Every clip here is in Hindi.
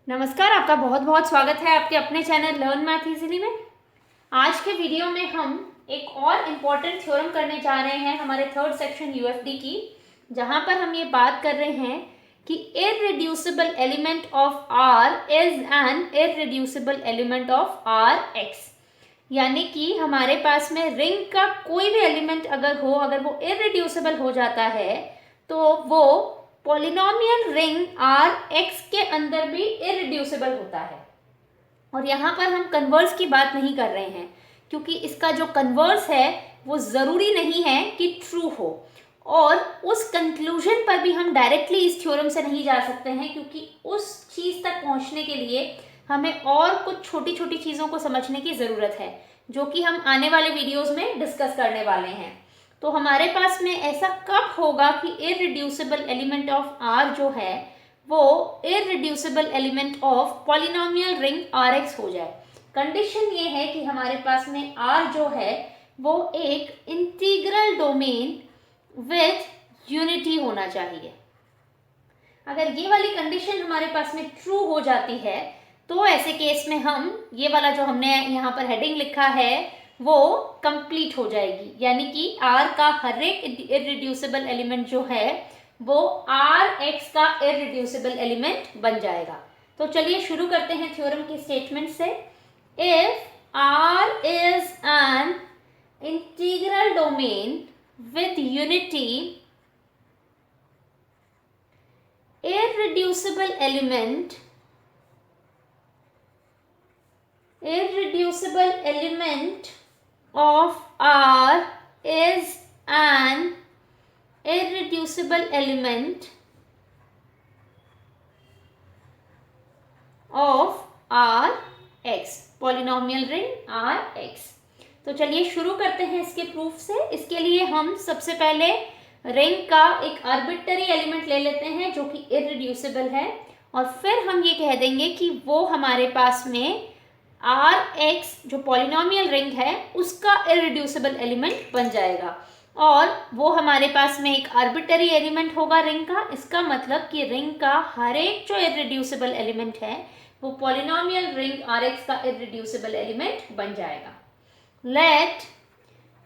नमस्कार, आपका बहुत बहुत स्वागत है आपके अपने चैनल लर्न मैथ इजीली में। आज के वीडियो में हम एक और इम्पॉर्टेंट थ्योरम करने जा रहे हैं हमारे थर्ड सेक्शन यूएफडी की, जहां पर हम ये बात कर रहे हैं कि irreducible element of R is an irreducible element of R X. यानी कि हमारे पास में रिंग का कोई भी एलिमेंट अगर वो इररिड्यूसिबल हो जाता है तो वो पॉलिनोमियल रिंग आर एक्स के अंदर भी इररिड्यूसिबल होता है। और यहाँ पर हम कन्वर्स की बात नहीं कर रहे हैं, क्योंकि इसका जो कन्वर्स है वो ज़रूरी नहीं है कि ट्रू हो, और उस कंक्लूजन पर भी हम डायरेक्टली इस थ्योरम से नहीं जा सकते हैं, क्योंकि उस चीज़ तक पहुँचने के लिए हमें और कुछ छोटी छोटी चीज़ों को समझने की ज़रूरत है, जो कि हम आने वाले वीडियोज़ में डिस्कस करने वाले हैं। तो हमारे पास में ऐसा कब होगा कि इररिड्यूसिबल एलिमेंट ऑफ आर जो है वो irreducible element of polynomial ring R X हो जाए। कंडीशन ये है कि हमारे पास में आर जो है वो एक इंटीग्रल डोमेन विथ यूनिटी होना चाहिए। अगर ये वाली कंडीशन हमारे पास में ट्रू हो जाती है तो ऐसे केस में हम ये वाला जो हमने यहाँ पर हेडिंग लिखा है वो कंप्लीट हो जाएगी, यानी कि आर का हर एक इररिड्यूसिबल एलिमेंट जो है वो आर एक्स का इररिड्यूसिबल एलिमेंट बन जाएगा। तो चलिए शुरू करते हैं थ्योरम की स्टेटमेंट से। If R is an integral domain with unity, irreducible element of R is an irreducible element of R x, polynomial ring R x। तो चलिए शुरू करते हैं इसके प्रूफ से। इसके लिए हम सबसे पहले रिंग का एक आर्बिट्ररी एलिमेंट ले लेते हैं जो कि इररिड्यूसिबल है, और फिर हम ये कह देंगे कि वो हमारे पास में आर एक्स जो पॉलिनोमियल रिंग है उसका इररिड्यूसिबल एलिमेंट बन जाएगा, और वो हमारे पास में एक आर्बिट्ररी एलिमेंट होगा रिंग का। इसका मतलब कि रिंग का हर एक जो इररिड्यूसिबल एलिमेंट है वो पॉलिनोमियल रिंग आर एक्स का इररिड्यूसिबल एलिमेंट बन जाएगा। Let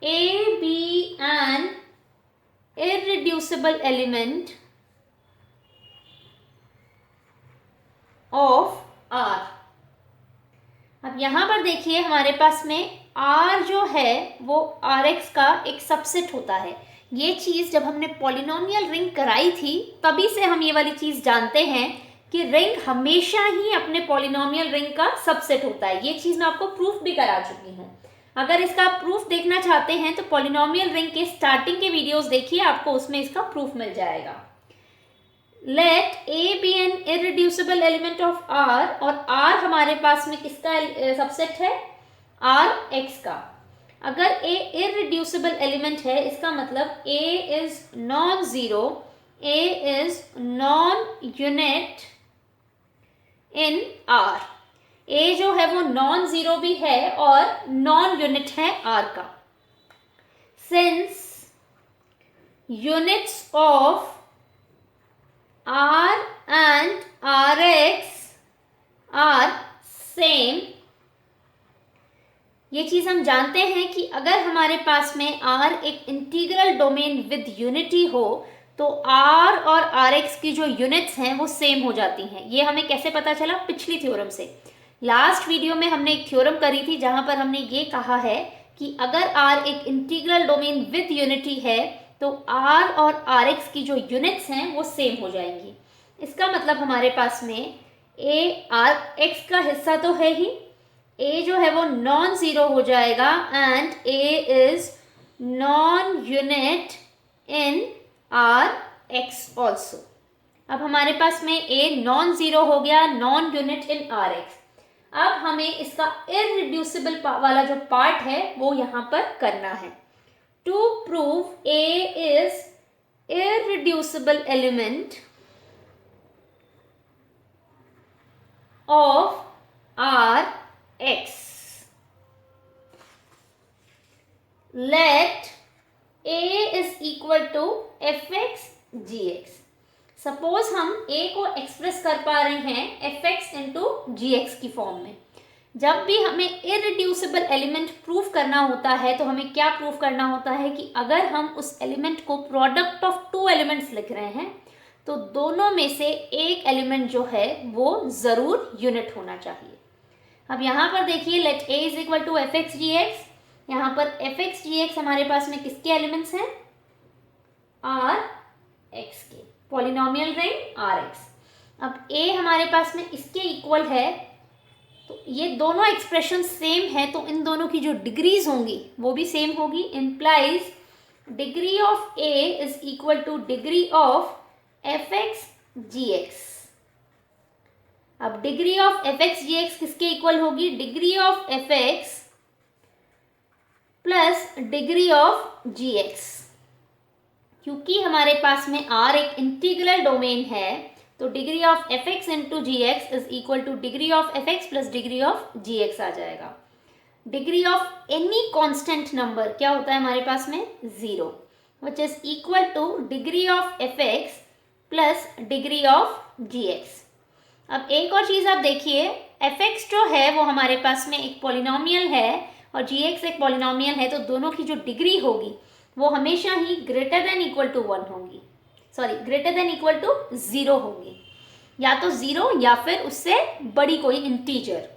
A be an irreducible element of R। अब यहां पर देखिए हमारे पास में R जो है वो Rx का एक सबसेट होता है। ये चीज़ जब हमने पॉलिनोमियल रिंग कराई थी तभी से हम ये वाली चीज़ जानते हैं कि रिंग हमेशा ही अपने पॉलिनोमियल रिंग का सबसेट होता है। ये चीज़ मैं आपको प्रूफ भी करा चुकी हूँ। अगर इसका प्रूफ देखना चाहते हैं तो पॉलिनोमियल रिंग के स्टार्टिंग के वीडियोस देखिए, आपको उसमें इसका प्रूफ मिल जाएगा। Let A be an irreducible element of R, और आर हमारे पास में किसका सबसेट है? आर एक्स का। अगर ए इररिड्यूसिबल एलिमेंट है इसका मतलब a is non zero, a is non unit in R. A जो है वो नॉन जीरो भी है और नॉन यूनिट है आर का। Since units of R and R x R same, ये चीज हम जानते हैं कि अगर हमारे पास में आर एक इंटीग्रल डोमेन विद यूनिटी हो तो आर और आर एक्स की जो यूनिट्स हैं वो सेम हो जाती हैं। ये हमें कैसे पता चला? पिछली थ्योरम से। लास्ट वीडियो में हमने एक थ्योरम करी थी जहां पर हमने ये कहा है कि अगर R एक इंटीग्रल डोमेन विद यूनिटी है तो R और Rx की जो यूनिट्स हैं वो सेम हो जाएंगी। इसका मतलब हमारे पास में A Rx का हिस्सा तो है ही, A जो है वो नॉन जीरो हो जाएगा and A is non unit in Rx also. अब हमारे पास में A नॉन जीरो हो गया, नॉन यूनिट इन Rx। अब हमें इसका इररिड्यूसिबल वाला जो पार्ट है वो यहां पर करना है। To prove A is irreducible element of R X, let A is equal to F x ji X. Suppose हम a को एक्सप्रेस कर पा रहे हैं fx इंटू जी एक्स की फॉर्म में। जब भी हमें इररिड्यूसिबल एलिमेंट प्रूव करना होता है तो हमें क्या प्रूव करना होता है कि अगर हम उस एलिमेंट को प्रोडक्ट ऑफ टू एलिमेंट्स लिख रहे हैं तो दोनों में से एक एलिमेंट जो है वो ज़रूर यूनिट होना चाहिए। अब यहाँ पर देखिए let a is equal to F x ji X. यहाँ पर एफ एक्स जी एक्स हमारे पास में किसके एलिमेंट्स हैं? आर एक्स के, पॉलिनोमियल रिंग आर एक्स। अब a हमारे पास में इसके इक्वल है, तो ये दोनों एक्सप्रेशन सेम है तो इन दोनों की जो डिग्रीज होंगी वो भी सेम होगी। Implies degree of a is equal to degree of F x ji x. अब degree of F x ji x किसके इक्वल होगी? Degree of F x plus degree of ji x. क्योंकि हमारे पास में R एक इंटीग्रल डोमेन है तो degree of F x into ji x is equal to degree of F x plus degree of ji x आ जाएगा। Degree of any constant number क्या होता है हमारे पास में? 0, which is equal to degree of F x plus degree of ji x. अब एक और चीज़ आप देखिए, एफ एक्स जो है वो हमारे पास में एक पॉलिनोमियल है और जी एक्स एक पॉलिनोमियल है, तो दोनों की जो डिग्री होगी वो हमेशा ही ग्रेटर देन इक्वल टू 1 होगी, sorry greater than equal to 0 होगी, या तो 0 या फिर उससे बड़ी कोई इंटीजर।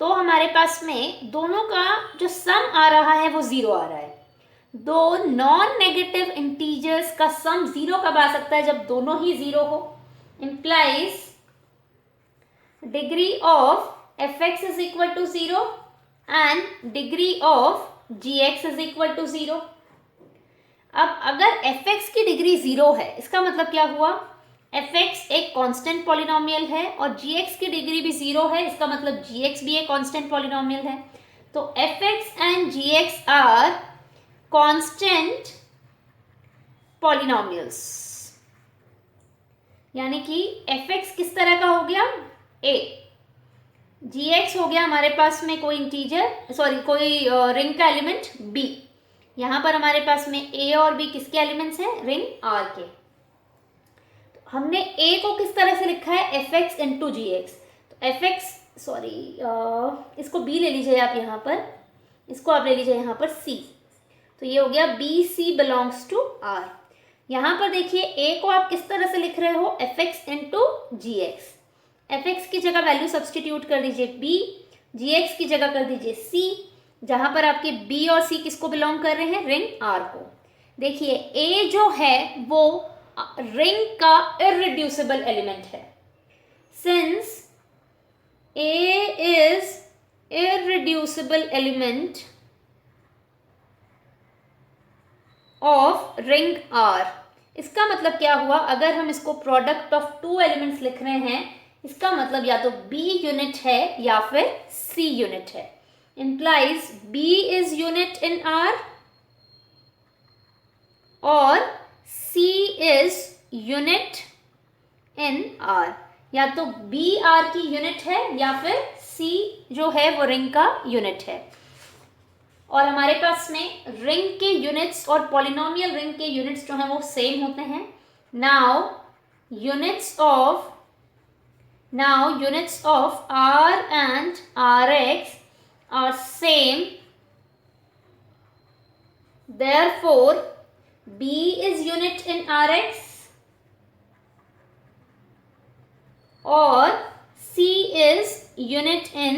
तो हमारे पास में दोनों का जो सम आ रहा है वो 0 आ रहा है। दो नॉन नेगेटिव इंटीजर्स का सम 0 कब आ सकता है? जब दोनों ही 0 हो। Implies degree of F X is equal to 0 and degree of ji x is equal to 0। अब अगर एफ एक्स की डिग्री 0 है इसका मतलब क्या हुआ? एफ एक्स एक कांस्टेंट पॉलिनोमियल है और जी एक्स की डिग्री भी 0 है, इसका मतलब जी एक्स भी एक कांस्टेंट पॉलिनोमियल है। तो F X and G X are constant polynomials, यानी कि एफ एक्स किस तरह का हो गया? ए। जी एक्स हो गया हमारे पास में कोई इंटीजर, सॉरी कोई रिंग का एलिमेंट बी। यहाँ पर हमारे पास में ए और बी किसके एलिमेंट्स हैं? रिंग आर के। तो हमने ए को किस तरह से लिखा है? एफ एक्स इंटू जी एक्स। तो एफ एक्स, सॉरी इसको बी ले लीजिए आप, यहाँ पर इसको आप ले लीजिए यहाँ पर सी। तो ये हो गया B C belongs to R. यहाँ पर देखिए ए को आप किस तरह से लिख रहे हो? एफ एक्स इंटू जी एक्स। एफ एक्स की जगह वैल्यू सब्सटीट्यूट कर दीजिए बी, जी एक्स की जगह कर दीजिए सी, जहां पर आपके बी और सी किसको बिलोंग कर रहे हैं? रिंग आर को। देखिए ए जो है वो रिंग का इररिड्यूसिबल एलिमेंट है। Since A is irreducible element of ring R, इसका मतलब क्या हुआ? अगर हम इसको प्रोडक्ट ऑफ टू एलिमेंट्स लिख रहे हैं इसका मतलब या तो B यूनिट है या फिर C यूनिट है। Implies B is unit in R और C is unit in R। या तो B R की यूनिट है या फिर C जो है वो रिंग का यूनिट है। और हमारे पास में रिंग के यूनिट्स और पॉलिनोमियल रिंग के यूनिट्स जो हैं वो सेम होते हैं। Now units of R and Rx are same, therefore B is unit in Rx और C is unit in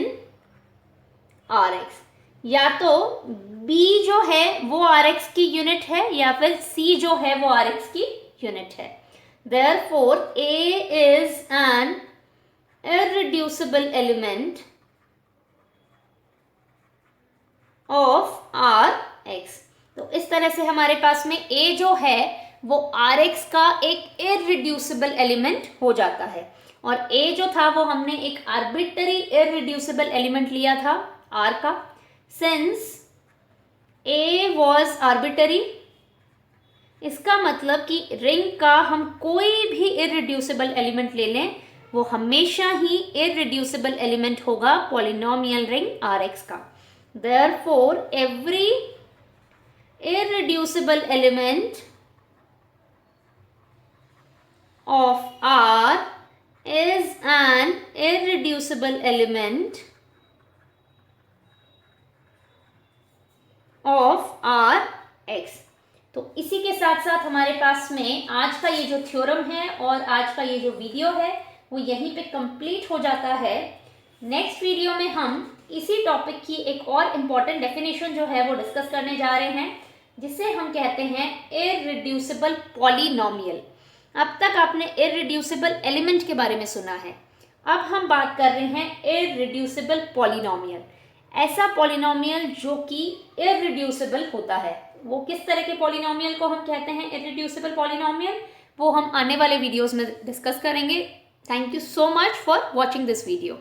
Rx। या तो B जो है वो Rx की यूनिट है या फिर C जो है वो Rx की यूनिट है। Therefore A is an irreducible element of Rx। तो इस तरह से हमारे पास में A जो है वो Rx का एक irreducible element हो जाता है और A जो था वो हमने एक arbitrary irreducible element लिया था R का। Since A was arbitrary, इसका मतलब कि रिंग का हम कोई भी irreducible element ले लें वो हमेशा ही irreducible element होगा पॉलिनोमियल रिंग Rx का। Therefore every irreducible element of R is an irreducible element of R X. तो इसी के साथ साथ हमारे पास में आज का ये जो थ्योरम है और आज का ये जो वीडियो है वो यहीं पे कंप्लीट हो जाता है। नेक्स्ट वीडियो में हम इसी टॉपिक की एक और इम्पॉर्टेंट डेफिनेशन जो है वो डिस्कस करने जा रहे हैं, जिसे हम कहते हैं इररिड्यूसिबल पॉलिनोमियल। अब तक आपने इररिड्यूसिबल एलिमेंट के बारे में सुना है, अब हम बात कर रहे हैं इररिड्यूसिबल पॉलिनोमियल। ऐसा पॉलिनोमियल जो कि इररिड्यूसिबल होता है। वो किस तरह के पॉलिनोमियल को हम कहते हैं इररिड्यूसिबल पॉलिनोमियल, वो हम आने वाले वीडियोस में डिस्कस करेंगे। Thank you so much for watching this video.